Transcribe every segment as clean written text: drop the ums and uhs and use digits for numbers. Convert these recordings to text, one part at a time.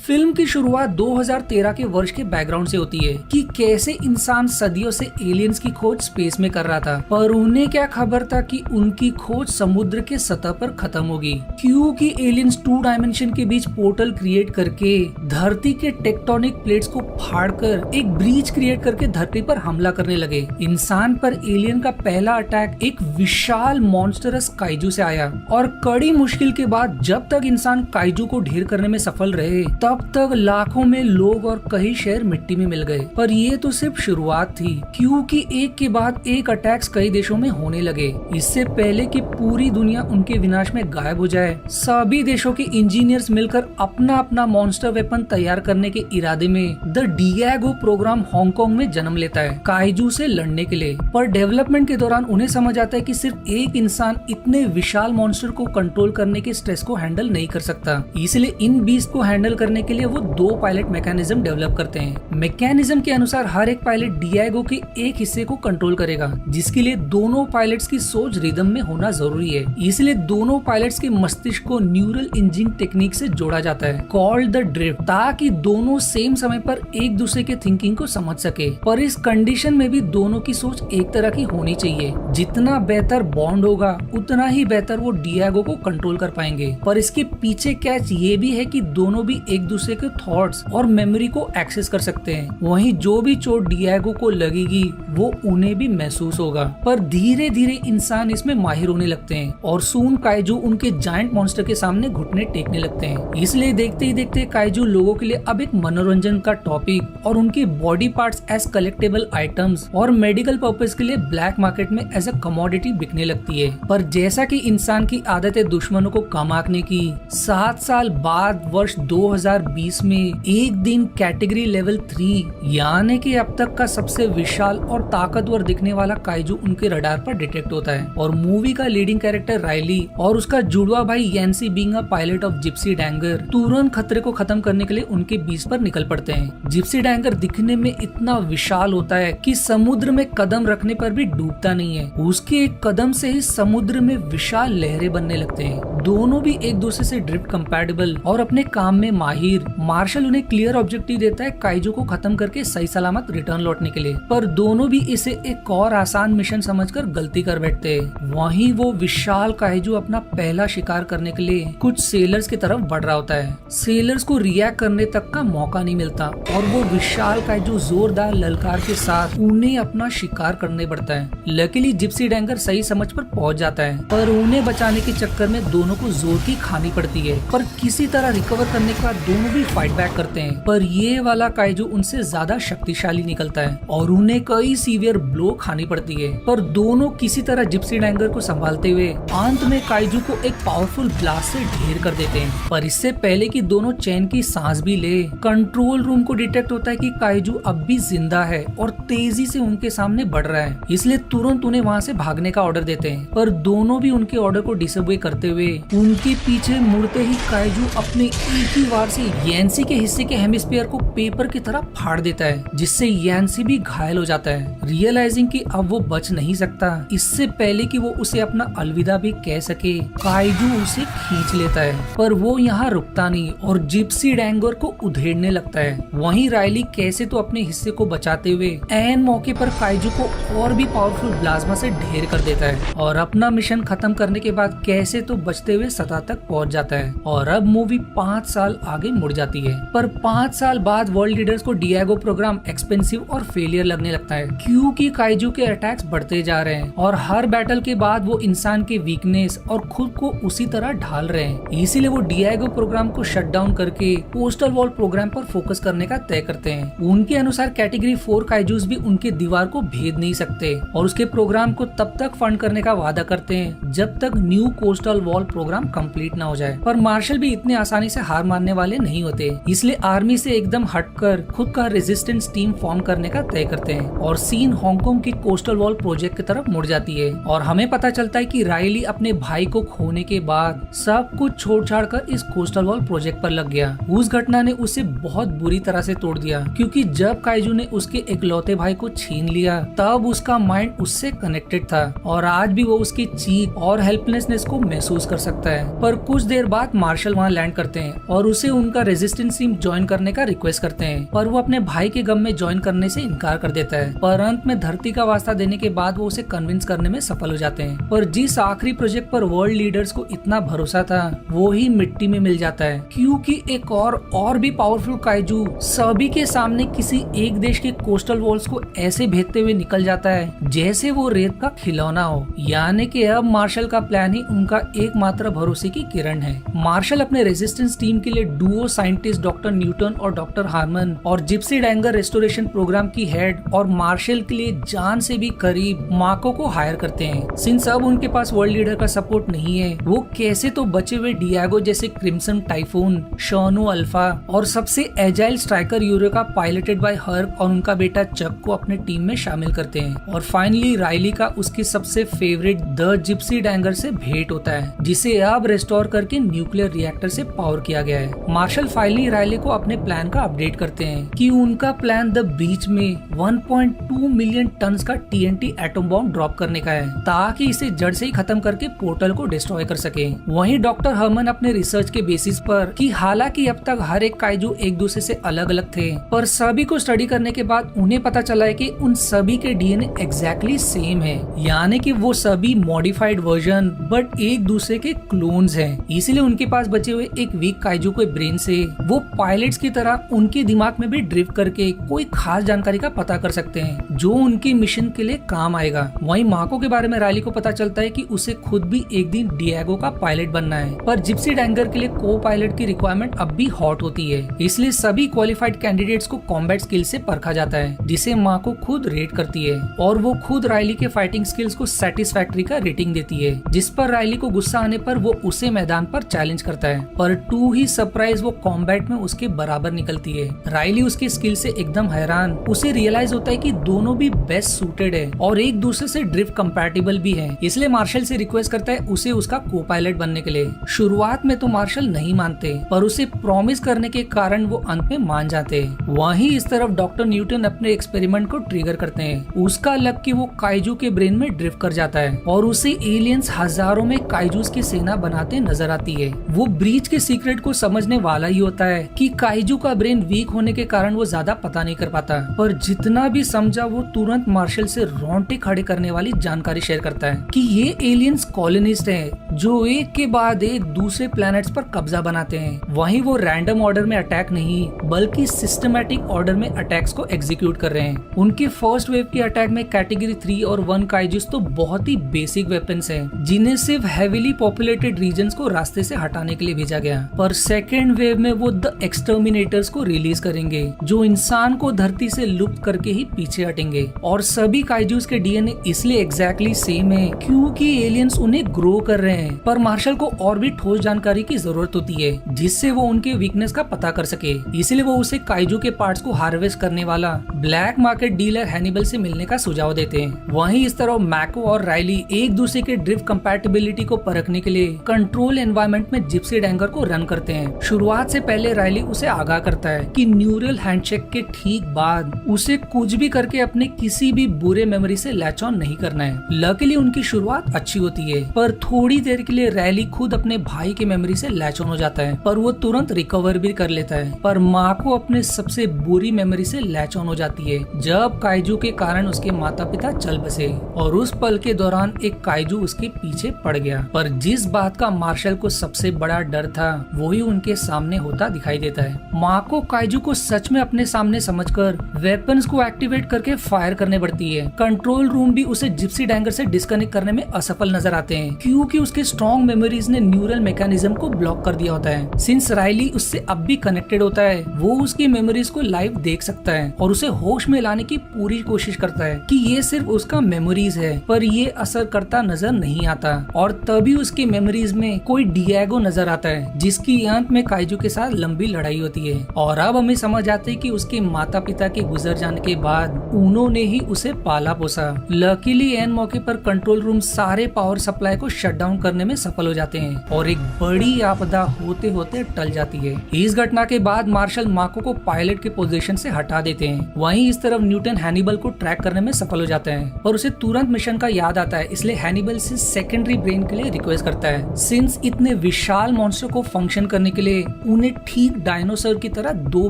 Film की शुरुआत 2013 के वर्ष के बैकग्राउंड से होती है कि कैसे इंसान सदियों से एलियंस की खोज स्पेस में कर रहा था, पर उन्हें क्या खबर था कि उनकी खोज समुद्र के सतह पर खत्म होगी, क्योंकि एलियंस 2 डायमेंशन के बीच पोर्टल क्रिएट करके धरती के टेक्टोनिक प्लेट्स को फाड़कर एक ब्रीच क्रिएट करके धरती पर हमला करने लगे। इंसान पर एलियन का पहला अटैक एक विशाल मॉन्स्टरस काइजू से आया और कड़ी मुश्किल के बाद जब तक इंसान काइजू को ढेर करने में सफल रहे तब तक लाखों में लोग और कई शहर मिट्टी में मिल गए। पर ये तो सिर्फ शुरुआत थी, क्योंकि एक के बाद एक अटैक्स कई देशों में होने लगे। इससे पहले कि पूरी दुनिया उनके विनाश में गायब हो जाए, सभी देशों के इंजीनियर्स मिलकर अपना अपना मॉन्स्टर वेपन तैयार करने के इरादे में द डिएगो प्रोग्राम हांगकांग में जन्म लेता है काइजू से लड़ने के लिए। पर डेवलपमेंट के दौरान उन्हें समझ आता है कि सिर्फ एक इंसान इतने विशाल मॉन्स्टर को कंट्रोल करने के स्ट्रेस को हैंडल नहीं कर सकता, इसलिए इन बीस्ट को हैंडल करने के लिए वो 2 पायलट मैकेनिज्म डेवलप करते हैं। मैकेनिज्म के अनुसार हर एक पायलट डिएगो के एक हिस्से को कंट्रोल करेगा, जिसके लिए दोनों पायलट्स की सोच रिदम में होना जरूरी है। इसलिए दोनों पायलट्स के मस्तिष्क को न्यूरल इंजिन टेक्निक से जोड़ा जाता है, कॉल्ड द ड्रिफ्ट, ताकि दोनों सेम समय पर एक दूसरे के थिंकिंग को समझ सके। पर इस कंडीशन में भी दोनों की सोच एक तरह की होनी चाहिए। जितना बेहतर बॉन्ड होगा उतना ही बेहतर वो डिएगो को कंट्रोल कर पाएंगे। पर इसके पीछे कैच ये भी है कि दोनों भी एक दूसरे के थॉट्स और मेमोरी को एक्सेस कर सकते हैं। वहीं जो भी चोट डिएगो को लगेगी वो उन्हें भी महसूस होगा। पर धीरे धीरे इंसान इसमें माहिर होने लगते हैं और सून काइजू उनके जायंट मॉन्स्टर के सामने घुटने टेकने लगते हैं। इसलिए देखते ही देखते काइजू लोगों के लिए अब एक मनोरंजन का टॉपिक और उनकी body parts as collectable items और मेडिकल पर्पज के लिए ब्लैक मार्केट में एज अ कमोडिटी बिकने लगती है। पर जैसा कि इंसान की आदत है दुश्मनों को कम आंकने की, 7 साल बाद वर्ष 2020 में एक दिन कैटेगरी लेवल 3 यानी कि अब तक का सबसे विशाल और ताकतवर दिखने वाला काइजू उनके रडार पर डिटेक्ट होता है और मूवी का लीडिंग कैरेक्टर राइली और उसका जुड़वा भाई Yancy being a pilot of Gipsy Danger तुरंत खतरे को खत्म करने के लिए उनके बीच पर निकल पड़ते हैं। जिप्सी डैंगर दिखने में इतना विशाल होता है कि समुद्र में कदम रखने पर भी डूबता नहीं है। उसके एक कदम से ही समुद्र में विशाल लहरें बनने लगते हैं। दोनों भी एक दूसरे से ड्रिफ्ट कंपैटिबल और अपने काम में माहिर। मार्शल उन्हें क्लियर ऑब्जेक्टिव देता है काइजू को खत्म करके सही सलामत रिटर्न लौटने के लिए, पर दोनों भी इसे एक और आसान मिशन समझकर गलती कर बैठते हैं। वहीं वो विशाल काइजू अपना पहला शिकार करने के लिए कुछ सेलर्स की तरफ बढ़ रहा होता है। सेलर्स को रिएक्ट करने तक का मौका नहीं मिलता और वो विशाल काइजू जोरदार ललकार के साथ उन्हें अपना शिकार करने पड़ता है। लकीली जिप्सी डैंगर सही समझ पर पहुंच जाता है, पर उन्हें बचाने के चक्कर में दोनों को जोर की खानी पड़ती है। पर किसी तरह रिकवर करने के बाद दोनों भी फाइट बैक करते हैं, पर ये वाला काइजू उनसे ज्यादा शक्तिशाली निकलता है और उन्हें कई सीवियर ब्लो खानी पड़ती है। पर दोनों किसी तरह जिप्सी डैंगर को संभालते हुए अंत में काइजू को एक पावरफुल ब्लास्ट से ढेर कर देते हैं। पर इससे पहले कि दोनों चैन की सांस भी ले, कंट्रोल रूम को डिटेक्ट होता है कि काइजू अब भी जिंदा है और तेजी से उनके सामने बढ़ रहा है, इसलिए तुरंत उन्हें वहाँ से भागने का ऑर्डर देते हैं। पर दोनों भी उनके ऑर्डर को डिसोबे करते हुए उनके पीछे मुड़ते ही काइजू अपने एक ही वार से यैंसी के हिस्से के हेमिस्फीयर को पेपर की तरह फाड़ देता है, जिससे यैंसी भी घायल हो जाता है। रियलाइजिंग कि अब वो बच नहीं सकता, इससे पहले कि वो उसे अपना अलविदा भी कह सके, काइजू उसे खींच लेता है। पर वो यहाँ रुकता नहीं और जिप्सी डैंगर को उधेड़ने लगता है। वहीं राइली कैसे तो अपने हिस्से को बचाते हुए ऐन मौके पर काइजू को और भी पावरफुल प्लाज्मा से ढेर कर देता है और अपना मिशन खत्म करने के बाद कैसे तो बचते हुए सतह तक पहुँच जाता है। और अब मूवी 5 साल आगे मुड़ जाती है। पर 5 साल बाद वर्ल्ड लीडर्स को डिएगो प्रोग्राम एक्सपेंसिव और फेलियर लगने लगता है, क्योंकि काइजू के अटैक्स बढ़ते जा रहे हैं और हर बैटल के बाद वो इंसान के वीकनेस और खुद को उसी तरह ढाल रहे हैं। इसीलिए वो डिएगो प्रोग्राम को शट डाउन करके कोस्टल वॉल प्रोग्राम पर फोकस करने का तय करते हैं। उनके अनुसार कैटेगरी 4 काइजूस भी उनके दीवार को भेद नहीं सकते और उसके प्रोग्राम को तब तक फंड करने का वादा करते हैं जब तक new coastal wall programme complete ना हो जाए। पर मार्शल भी इतने आसानी से हार मानने वाले नहीं होते, इसलिए आर्मी से एकदम हटकर खुद का रेजिस्टेंस टीम फॉर्म करने का तय करते हैं और सीन हांगकांग की कोस्टल वॉल प्रोजेक्ट की तरफ मुड़ जाती है। और हमें पता चलता है कि राइली अपने भाई को खोने के बाद सब कुछ छोड़ छाड़ कर इस कोस्टल वॉल प्रोजेक्ट पर लग गया। उस घटना ने उसे बहुत बुरी तरह से तोड़ दिया, क्योंकि जब काइजू ने उसके इकलौते भाई को छीन लिया तब उसका माइंड उससे कनेक्टेड था और आज भी वो उसकी चीख और हेल्पलेसनेस को महसूस कर सकता है। पर कुछ देर बाद मार्शल वहाँ लैंड करते हैं और उसे उनके उनका रेजिस्टेंस टीम ज्वाइन करने का रिक्वेस्ट करते हैं, पर वो अपने भाई के गम में ज्वाइन करने से इनकार कर देता है। पर अंत में धरती का वास्ता देने के बाद वो उसे कन्विंस करने में सफल हो जाते हैं। पर जिस आखिरी प्रोजेक्ट पर वर्ल्ड लीडर्स को इतना भरोसा था वो ही मिट्टी में मिल जाता है, क्योंकि एक और भी पावरफुल काइजू सभी के सामने किसी एक देश के कोस्टल वॉल्स को ऐसे भेदते हुए निकल जाता है जैसे वो रेत का खिलौना हो। यानी कि अब मार्शल का प्लान ही उनका एकमात्र भरोसे की किरण है। मार्शल अपने रेजिस्टेंस टीम के लिए डुओ साइंटिस्ट डॉक्टर न्यूटन और डॉक्टर हार्मन और जिप्सी डैंगर रेस्टोरेशन प्रोग्राम की हेड और मार्शल के लिए जान से भी करीब माको को हायर करते हैं। सिंस अब उनके पास वर्ल्ड लीडर का सपोर्ट नहीं है, वो कैसे तो बचे हुए डियागो जैसे क्रिम्सन टाइफून, शोनो अल्फा और सबसे agile striker Eureka piloted by Herc और उनका बेटा चक को अपने टीम में शामिल करते हैं। और फाइनली राइली का उसकी सबसे फेवरेट द जिप्सी डैंगर से भेंट होता है, जिसे अब रेस्टोर करके न्यूक्लियर रिएक्टर से पावर किया गया है। मार्शल फाइनली राइली को अपने प्लान का अपडेट करते हैं कि उनका प्लान द बीच में 1.2 मिलियन टन का TNT एटम बॉम्ब ड्रॉप करने का है, ताकि इसे जड़ से ही खत्म करके पोर्टल को डिस्ट्रॉय कर सके। वहीं डॉक्टर हर्मन अपने रिसर्च के बेसिस पर कि हालांकि अब तक हर एक काइजू एक दूसरे से अलग अलग थे, पर सभी को स्टडी करने के बाद उन्हें पता चला है कि उन सभी के DNA एग्जैक्टली सेम है, यानी कि वो सभी मॉडिफाइड वर्जन बट एक दूसरे के क्लोन्स हैं। इसलिए उनके पास बचे हुए एक वीक काइजू के ब्रेन से वो पायलट्स की तरह उनके दिमाग में भी ड्रिफ्ट करके कोई खास जानकारी का पता कर सकते हैं जो उनकी मिशन के लिए काम आएगा। वहीं माको के बारे में राइली को पता चलता है कि उसे खुद भी एक दिन डियागो का पायलट बनना है, पर जिप्सी डैंगर के लिए को पायलट की रिक्वायरमेंट अब भी हॉट होती है। इसलिए सभी क्वालिफाइड कैंडिडेट्स को कॉम्बैट स्किल से परखा जाता है, जिसे माको खुद रेट करती है और वो खुद राइली के फाइटिंग स्किल्स को सेटिस्फैक्ट्री का रेटिंग देती है, जिस पर राइली को गुस्सा आने पर वो उसे मैदान पर चैलेंज करता है। पर टू ही सरप्राइज वो कॉम्बैट में उसके बराबर निकलती है। राइली उसके स्किल से एकदम हैरान, उसे रियलाइज होता है कि दोनों भी बेस्ट सूटेड है और एक दूसरे से ड्रिफ्ट कंपैटिबल भी है। इसलिए मार्शल से रिक्वेस्ट करता है उसे उसका को पायलट बनने के लिए। शुरुआत में तो मार्शल नहीं मानते, पर उसे प्रॉमिस करने के कारण वो अंत में मान जाते हैं। वहीं इस तरफ डॉक्टर न्यूटन अपने एक्सपेरिमेंट को ट्रिगर करते हैं। उसका लक कि वो काइजू के ब्रेन में ड्रिफ्ट कर जाता है और उसे एलियंस हजारों में काइजूस की सेना बनाते नजर आती है। वो ब्रीच के सीक्रेट को समझने वाला ही होता है कि काइजू का ब्रेन वीक होने के कारण वो ज्यादा पता नहीं कर पाता, पर जितना भी समझा वो तुरंत मार्शल से रोंगटे खड़े करने वाली जानकारी शेयर करता है कि ये एलियंस कॉलोनिस्ट हैं जो एक के बाद एक दूसरे प्लैनेट्स पर कब्जा बनाते हैं। वहीं वो रैंडम ऑर्डर में अटैक नहीं बल्कि सिस्टमैटिक ऑर्डर में अटैक्स को एग्जीक्यूट कर रहे हैं। उनके फर्स्ट वेव के अटैक में कैटेगरी 3 और 1 काइजूस तो बहुत ही बेसिक वेपन्स हैं, जिन्हें सिर्फ हेवीली पॉपुलेटेड रीजन्स को रास्ते से हटाने के लिए भेजा गया। पर सेकेंड वेव में वो द एक्सटर्मिनेटर्स को रिलीज करेंगे, जो इंसान को धरती से लुप्त करके ही पीछे हटेंगे। और सभी काइजूस के DNA इसलिए एग्जैक्टली सेम है क्योंकि एलियंस उन्हें ग्रो कर रहे हैं। पर मार्शल को और भी ठोस जानकारी की जरूरत होती है जिससे वो उनके वीकनेस का पता कर सके। इसलिए वो उसे काइजू के पार्ट्स को हार्वेस्ट करने वाला ब्लैक मार्केट डीलर हैनिबल से मिलने का सुझाव देते हैं। वहीं इस तरह मैको और राइली एक दूसरे के ड्रिफ्ट कंपैटिबिलिटी को परखने के लिए कंट्रोल एनवायरनमेंट में जिप्सी डैंगर को रन करते हैं। शुरुआत से पहले राइली उसे आगाह करता है कि न्यूरल हैंडशेक के ठीक बाद उसे कुछ भी करके अपने किसी भी बुरे मेमोरी से लैच ऑन नहीं करना है। लकीली उनकी शुरुआत अच्छी होती है, पर थोड़ी देर के लिए राइली खुद अपने भाई के मेमोरी से लैच ऑन हो जाता है, पर वो तुरंत रिकवर भी कर लेता है। पर माको अपने सबसे बुरी मेमोरी से लैच ऑन हो जाती है जब काइजू के कारण उसके माता पिता चल बसे और उस पल के दौरान एक काइजू उसके पीछे पड़ गया। पर जिस बात का मार्शल को सबसे बड़ा डर था वही उनके सामने होता दिखाई देता है। माको काइजू को सच में अपने सामने समझकर वेपन्स को एक्टिवेट करके फायर करने पड़ती है। कंट्रोल रूम भी उसे जिप्सी डैंगर से डिस्कनेक्ट करने में असफल नजर आते हैं क्योंकि उसके स्ट्रॉन्ग मेमोरीज ने न्यूरल मैकेनिज्म को ब्लॉक कर दिया होता है। सिंस राइली उससे अब भी कनेक्टेड होता है, वो उसकी मेमोरीज को लाइव देख सकता है और उसे होश में लाने की पूरी कोशिश करता है कि ये सिर्फ उसका मेमोरीज है, पर ये असर करता नजर नहीं आता। और तभी उसकी मेमोरीज में कोई डियागो नजर आता है जिसकी अंत में काइजू के साथ लंबी लड़ाई होती है। और अब हमें समझ आते है कि उसके माता पिता के गुजर जाने के बाद उन्होंने ही उसे पाला पोसा। लकीली एन मौके पर कंट्रोल रूम सारे पावर सप्लाई को शट डाउन करने में सफल हो जाते हैं और एक बड़ी आपदा होते होते टल जाती है। इस घटना के बाद मार्शल माको को पायलट के पोजीशन से हटा देते हैं। वहीं इस तरफ न्यूटन हैनिबल को ट्रैक करने में सफल हो जाता है, पर उसे तुरंत मिशन का याद आता है, इसलिए हैनिबल से सेकेंडरी ब्रेन के लिए रिक्वेस्ट करता है। सिंस इतने विशाल मॉन्स्टर को फंक्शन करने के लिए उन्हें ठीक डायनासोर की तरह 2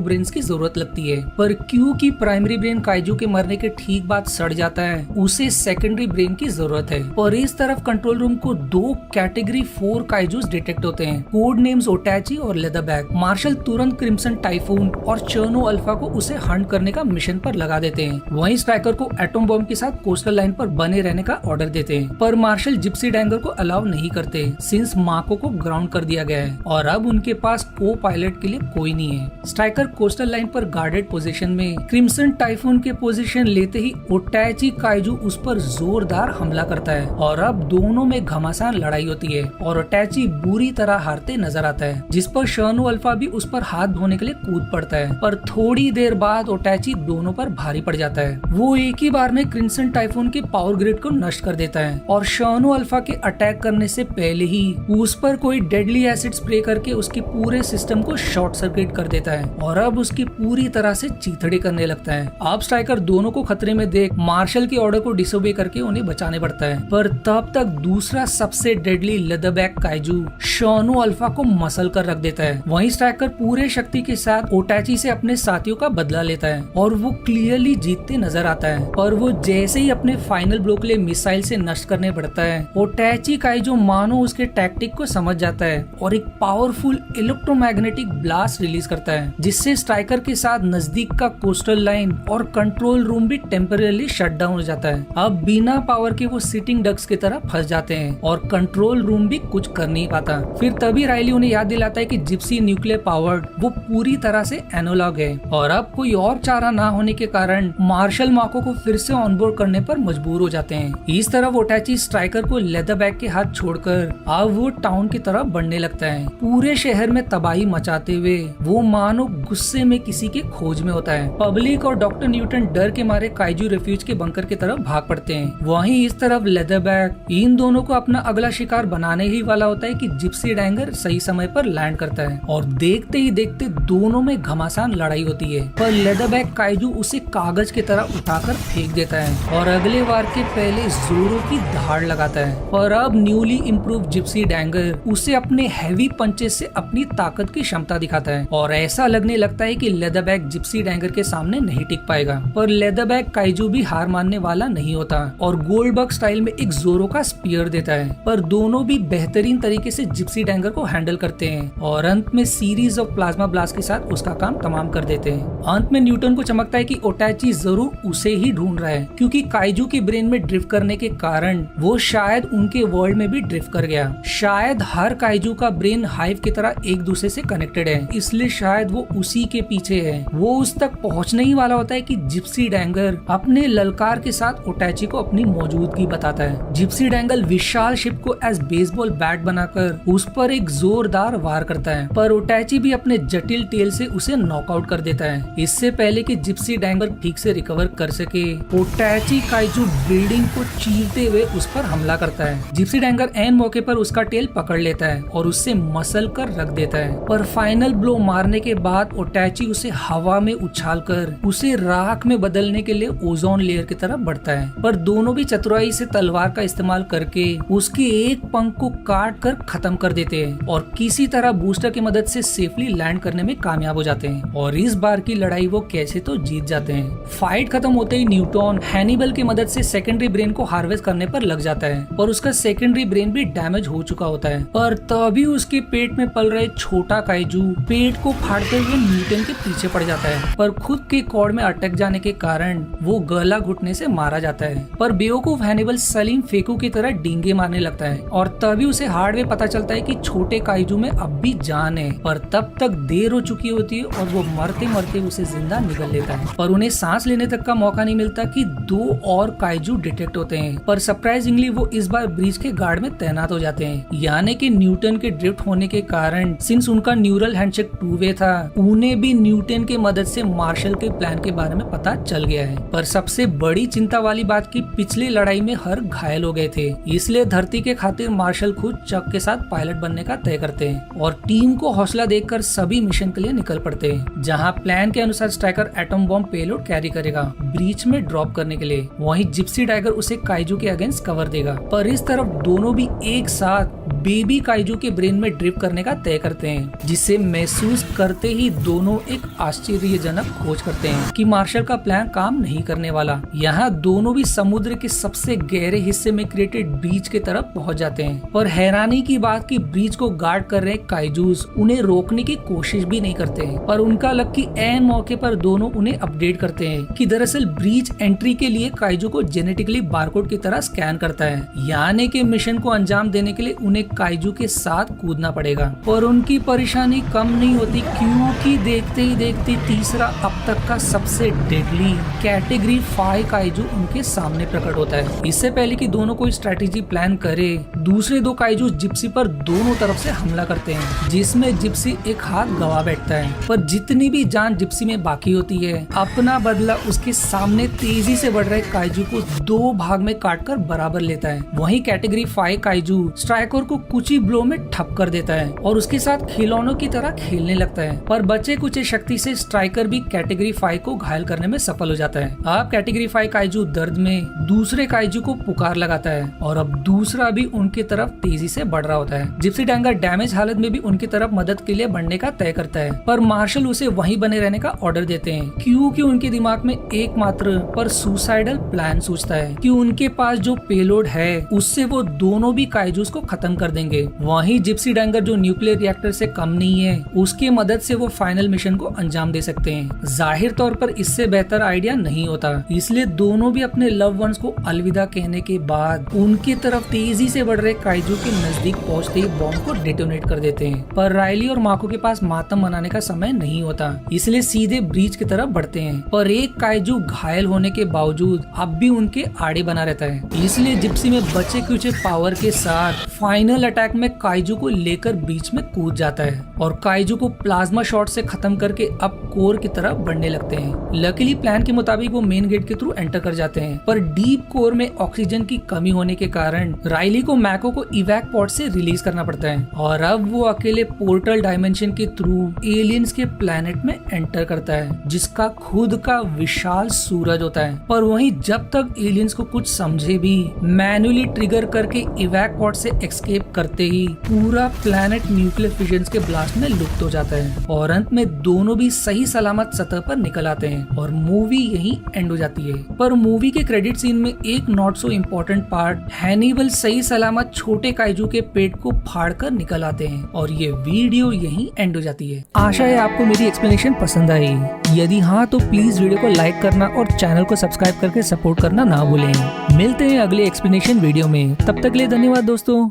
ब्रेन्स की जरूरत लगती है, पर क्योंकि प्राइमरी ब्रेन काइजू के मरने के ठीक बाद सड़ जाता है, उसे सेकेंडरी ब्रेन की जरूरत है। और इस तरफ कंट्रोल रूम को 2 कैटेगरी 4 काइजूस डिटेक्ट होते हैं, कोड नेम्स ओटैची और लेदरबैक। मार्शल तुरंत क्रिम्सन टाइफून और चर्नो अल्फा को उसे हंट करने का मिशन पर लगा देते हैं। वहीं स्ट्राइकर को एटम बॉम्ब के साथ कोस्टल लाइन पर बने रहने का ऑर्डर देते हैं, पर मार्शल जिप्सी डैंगर को अलाउ नहीं करते सिंस माको को ग्राउंड कर दिया गया है और अब उनके पास को पायलट के लिए कोई नहीं है। स्ट्राइकर कोस्टल लाइन पर गार्डेड पोजीशन में क्रिम्सन टाइफून के पोजीशन लेते ही ओटैची काइजू उस पर जोरदार हमला करता है और अब दोनों में घमासान लड़ाई होती है और ओटैची बुरी तरह हारते नजर आता है, जिस पर शर्नो अल्फा भी उस पर हाथ धोने के लिए कूद पड़ता है। पर थोड़ी देर बाद ओटैची दोनों पर भारी पड़ जाता है। वो एक ही बार में क्रिम्सन टाइफून के पावर ग्रिड को नष्ट कर देता है और शर्नो अल्फा के अटैक करने से पहले ही उस पर कोई डेडली एसिड स्प्रे करके उसके पूरे सिस्टम को शॉर्ट सर्किट कर देता है और अब उसकी पूरी तरह से चीथड़े करने लगता है। अब स्ट्राइकर दोनों को खतरे में देख मार्शल के ऑर्डर को डिसोबे करके उन्हें बचाने पड़ता है, पर तब तक दूसरा सबसे डेडली लेदरबैक काइजू शर्नो अल्फा को मसल कर रख देता है। वहीं स्ट्राइकर पूरे शक्ति के साथ ओटैची से अपने साथियों का बदला लेता है और वो क्लियरली जीतते नजर आता है। और वो जैसे ही अपने फाइनल ब्लो के लिए मिसाइल से नष्ट करने पड़ता है, ओटैची काइजू मानो उसके टैक्टिक को समझ जाता है और एक पावरफुल इलेक्ट्रोमैग्नेटिक ब्लास्ट रिलीज करता है, जिससे स्ट्राइकर के साथ नजदीक का कोस्टल लाइन और कंट्रोल रूम भी टेम्परेरी शट डाउन हो जाता है। अब बिना पावर के वो सिटिंग डक्स की तरह फंस जाते हैं और कंट्रोल रूम भी कुछ कर नहीं पाता। फिर तभी राइली उन्हें याद दिलाता है कि जिप्सी न्यूक्लियर पावर्ड वो पूरी तरह से एनालॉग है और अब कोई और चारा ना होने के कारण मार्शल माको को फिर से ऑनबोर्ड करने पर मजबूर हो जाते हैं। इस तरफ ओटैची स्ट्राइकर को लेदरबैक के हाथ छोड़कर अब वो टाउन की तरफ बढ़ने लगता है, पूरे शहर में तबाही मचाते हुए वो मानो गुस्से में किसी के खोज में होता है। पब्लिक और डॉक्टर न्यूटन डर के मारे काइजू रेफ्यूज के बंकर की तरफ भाग पड़ते हैं। वहीं इस तरफ लेदरबैक इन दोनों को अपना अगला शिकार बनाने ही वाला होता है कि जिप्सी डैंगर सही समय पर लैंड करता है और देखते ही देखते दोनों में घमासान लड़ाई होती है, पर लेदरबैक काइजू उसे कागज की तरह उठाकर फेंक देता है और अगले वार के पहले जोरों की दहाड़ लगाता है। और अब न्यूली इम्प्रूव जिप्सी डैंगर उसे अपने हैवी पंचेस से अपनी ताकत की क्षमता दिखाता है और ऐसा लगने लगता है कि लेदरबैक जिप्सी डैंगर के सामने नहीं टिक पाएगा। पर लेदरबैक काइजू भी हार मानने वाला नहीं होता और गोल्डबर्ग स्टाइल में एक जोरो का स्पीयर देता है, पर दोनों भी बेहतरीन तरीके से जिप्सी डैंगर को हैंडल करते हैं और अंत में सीरीज ऑफ प्लाज्मा ब्लास्ट के साथ उसका काम तमाम कर देते हैं। अंत में न्यूटन को चमकता है कि ओटैची जरूर उसे ही ढूंढ रहा है, क्योंकि काइजू के ब्रेन में ड्रिफ्ट करने के कारण वो शायद उनके वर्ल्ड में भी ड्रिफ्ट कर गया। शायद हर काइजू का ब्रेन हाइव की तरह एक दूसरे से कनेक्टेड है, इसलिए शायद वो उसी के पीछे है। वो उस तक पहुंचने ही वाला होता है कि जिप्सी डैंगर अपने ललकार के साथ ओटैची को अपनी मौजूदगी बताता है। जिप्सी डैंगल विशाल शिप को एज बेसबॉल बैट बनाकर उस पर एक जोरदार वार करता है, पर ओटैची भी अपने जटिल टेल से उसे नॉकआउट कर देता है। इससे पहले कि जिप्सी डैंगल ठीक से रिकवर कर सके, ओटैची काइजू बिल्डिंग को चीरते हुए उस पर हमला करता है। जिप्सी डैंगर एन मौके पर उसका टेल पकड़ लेता है और उससे मसल कर रख देता है, पर फाइनल ब्लो मारने के बाद ओटैची उसे हवा में उछालकर उसे राख में बदलने के लिए ओजोन लेयर की तरफ बढ़ता है। पर दोनों भी चतुराई से तलवार का इस्तेमाल करके उसके एक पंख को काट कर खत्म कर देते हैं और किसी तरह बूस्टर की मदद से सेफली लैंड करने में कामयाब हो जाते हैं और इस बार की लड़ाई वो कैसे तो जीत जाते हैं। फाइट खत्म होते ही न्यूटन हैनिबल की मदद से सेकेंडरी ब्रेन को हार्वेस्ट करने पर लग जाता है, पर उसका सेकेंडरी ब्रेन भी डैमेज हो चुका होता है। पर तभी उसके पेट में पल रहे छोटा काइजू पेट को फाड़ते हुए न्यूटन के पीछे पड़ जाता है, पर खुद के कॉर्ड में अटक जाने के कारण वो गला घुटने से मारा जाता है। पर बेवकूफ हैनिबल सलीम फेकू की तरह डींगे मारने लगता है और तभी उसे हार्ड वे पता चलता है कि छोटे काइजू में अब भी जान है, पर तब तक देर हो चुकी होती है और वो मरते मरते उसे जिंदा निगल लेता है। पर उन्हें सांस लेने तक का मौका नहीं मिलता कि 2 और काइजू डिटेक्ट होते हैं, पर सरप्राइजिंगली वो इस बार ब्रिज के गार्ड में तैनात हो जाते हैं। यानी कि न्यूटन के ड्रिफ्ट होने के कारण सिंस उनका न्यूरल हैंडशेक 2 वे था, उन्हें भी न्यूटन की मदद से मार्शल के प्लान के बारे में पता चल गया है। पर सबसे बड़ी चिंता वाली बात की पिछली लड़ाई में हर घायल हो गए थे, इसलिए धरती के खातिर मार्शल खुद चक के साथ पायलट बनने का तय करते हैं और टीम को हौसला देकर सभी मिशन के लिए निकल पड़ते हैं, जहां प्लान के अनुसार striker atom bomb payload carry करेगा ब्रीच में ड्रॉप करने के लिए, वहीं जिप्सी डैंगर उसे काइजू के अगेंस्ट कवर देगा। पर इस तरफ दोनों भी एक साथ बेबी काइजू के ब्रेन में ड्रिप करने का तय करते हैं, जिसे महसूस करते ही दोनों एक आश्चर्यजनक खोज करते हैं कि मार्शल का प्लान काम नहीं करने वाला। यहाँ दोनों भी समुद्र के सबसे गहरे हिस्से में क्रिएटेड ब्रीच के तरफ पहुंच जाते हैं, और हैरानी की बात कि ब्रीच को गार्ड कर रहे काइजूस उन्हें रोकने की कोशिश भी नहीं करते हैं। पर उनका लक कि ऐन मौके पर दोनों उन्हें अपडेट करते हैं कि दरअसल ब्रीच एंट्री के लिए काइजू को जेनेटिकली बारकोड की तरह स्कैन करता है, यानी कि मिशन को अंजाम देने के लिए उन्हें काइजू के साथ कूदना पड़ेगा। और उनकी परेशानी कम नहीं होती, क्योंकि देखते ही देखते तीसरा अब तक का सबसे डेडली कैटेगरी 5 काइजू उनके सामने प्रकट होता है। इससे पहले कि दोनों कोई स्ट्रेटेजी प्लान करे, दूसरे दो काइजू जिप्सी पर दोनों तरफ से हमला करते हैं, जिसमें जिप्सी एक हाथ गवा बैठता है। पर जितनी भी जान जिप्सी में बाकी होती है, अपना बदला उसके सामने तेजी से बढ़ रहे काइजू को 2 भाग में काटकर बराबर लेता है। वहीं कैटेगरी 5 काइजू स्ट्राइकर को कुछ ही ब्लो में ठप कर देता है और उसके साथ खिलौनों की तरह खेलने लगता है। पर बचे कुछ शक्ति से स्ट्राइकर भी कैटेगरी 5 को घायल करने में सफल हो जाता है। अब कैटेगरी 5 काइजू दर्द में दूसरे काइजू को पुकार लगाता है और अब दूसरा भी उनके तरफ तेजी से बढ़ रहा होता है। जिप्सी डैंगर डैमेज हालत में भी उनकी तरफ मदद के लिए बढ़ने का तय करता है, पर मार्शल उसे वहीं बने रहने का ऑर्डर देते हैं, क्योंकि उनके दिमाग में एकमात्र पर सुसाइडल प्लान सोचता है कि उनके पास जो पेलोड है उससे वो दोनों भी काइजूस को खत्म कर देंगे। वहीं जिप्सी डैंगर जो न्यूक्लियर रिएक्टर से कम नहीं है, उसके मदद से वो फाइनल मिशन को अंजाम दे सकते हैं। जाहिर तौर पर इससे बेहतर आइडिया नहीं होता, इसलिए दोनों भी अपने लव वंस को अलविदा कहने के बाद उनकी तरफ तेजी से बढ़ रहे काइजू के नजदीक पहुंचते ही बॉम्ब को डेटोनेट कर देते हैं। पर रायली और माको के पास मातम मनाने का समय नहीं होता, इसलिए सीधे ब्रीच की तरफ बढ़ते हैं। पर एक काइजू घायल होने के बावजूद अब भी उनके आड़े बना रहता है, इसलिए जिप्सी में बचे कुचे पावर के साथ फाइनल अटैक में काइजू को लेकर बीच में कूद जाता है और काइजू को प्लाज्मा शॉट से खत्म करके अब कोर की तरफ बढ़ने लगते हैं। लकीली प्लान के मुताबिक वो मेन गेट के थ्रू एंटर कर जाते हैं, पर डीप कोर में ऑक्सीजन की कमी होने के कारण रायली को मैको को इवैक पॉड से रिलीज करना पड़ता है और अब वो अकेले पोर्टल डायमेंशन के थ्रू एलियंस के प्लेनेट में एंटर करता है, जिसका खुद का विशाल सूरज होता है। पर वहीं जब तक एलियंस को कुछ समझे भी मैन्युअली ट्रिगर करके इवैक पॉड से एस्केप करते ही पूरा प्लेनेट न्यूक्लियर फिजन के ब्लास्ट में लुप्त हो जाता है और अंत में दोनों भी सही सलामत सतह पर निकल आते हैं और मूवी यहीं एंड हो जाती है। पर मूवी के क्रेडिट सीन में एक not so important part, Hannibal सही सलामत छोटे काइजू के पेट को फाड़ कर निकल आते हैं और ये वीडियो यहीं एंड हो जाती है। आशा है आपको मेरी एक्सप्लेनेशन पसंद आई। यदि हाँ तो प्लीज वीडियो को लाइक करना और चैनल को सब्सक्राइब करके सपोर्ट करना ना भूलें। मिलते हैं अगले एक्सप्लेनेशन वीडियो में, तब तक के लिए धन्यवाद दोस्तों।